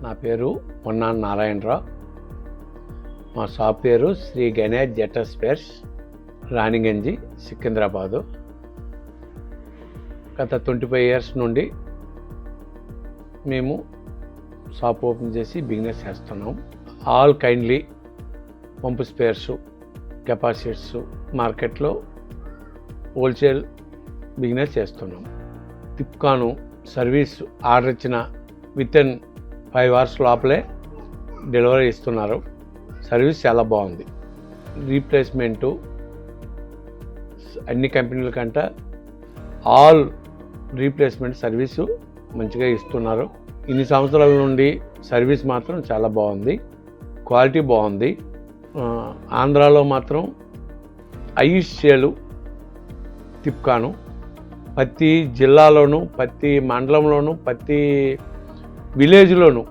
నా పేరు పొన్నాన్ నారాయణరావు. మా షాప్ పేరు శ్రీ గణేష్ జెటర్ స్పేర్స్, రాణిగంజి, సికింద్రాబాదు. గత 25 years నుండి మేము షాప్ ఓపెన్ చేసి బిజినెస్ చేస్తున్నాం. ఆల్ కైండ్లీ పంపు స్పేర్స్, కెపాసిటర్స్ మార్కెట్లో హోల్సేల్ బిజినెస్ చేస్తున్నాం. తిప్కాను సర్వీస్ ఆర్డర్ ఇచ్చిన వితిన్ 5 hours లోపలే డెలివరీ ఇస్తున్నారు. సర్వీస్ చాలా బాగుంది. రీప్లేస్మెంటు అన్ని కంపెనీల కంటే ఆల్ రీప్లేస్మెంట్ సర్వీసు మంచిగా ఇస్తున్నారు. ఇన్ని సంవత్సరాల నుండి సర్వీస్ మాత్రం చాలా బాగుంది, క్వాలిటీ బాగుంది. ఆంధ్రాలో మాత్రం హైయెస్ట్ సేలు తిప్కాను. ప్రతి జిల్లాలోనూ, ప్రతి మండలంలోనూ, ప్రతి విలేజ్లోనూ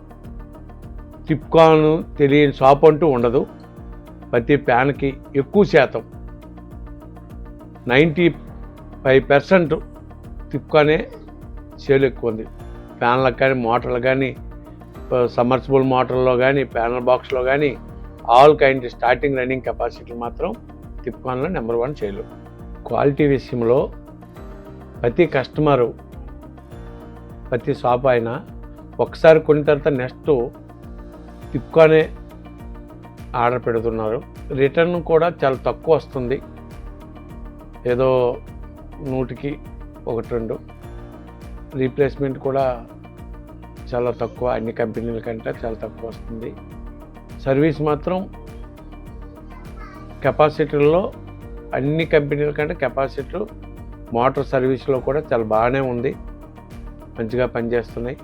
తిప్కాను తెలియని షాప్ అంటూ ఉండదు. ప్రతి ఫ్యాన్కి ఎక్కువ శాతం 95% తిప్కానే సేల్ ఎక్కువ ఉంది. ఫ్యాన్లకు కానీ, మోటార్లు కానీ, సమ్మర్సిబుల్ మోటార్లో కానీ, ప్యానల్ బాక్స్లో కానీ all kind starting running capacity మాత్రం తిప్కాన్లో నెంబర్ 1 సేలు. క్వాలిటీ విషయంలో ప్రతి కస్టమరు, ప్రతి షాప్ అయినా ఒకసారి కొన్న తర్వాత నెక్స్ట్ తిప్కానే ఆర్డర్ పెడుతున్నారు. రిటర్న్ కూడా చాలా తక్కువ వస్తుంది, ఏదో 100కి 1-2. రీప్లేస్మెంట్ కూడా చాలా తక్కువ, అన్ని కంపెనీల కంటే చాలా తక్కువ వస్తుంది. సర్వీస్ మాత్రం కెపాసిటర్లో అన్ని కంపెనీల కంటే కెపాసిటర్ మోటార్ సర్వీస్లో కూడా చాలా బాగానే ఉంది, మంచిగా పనిచేస్తున్నాయి.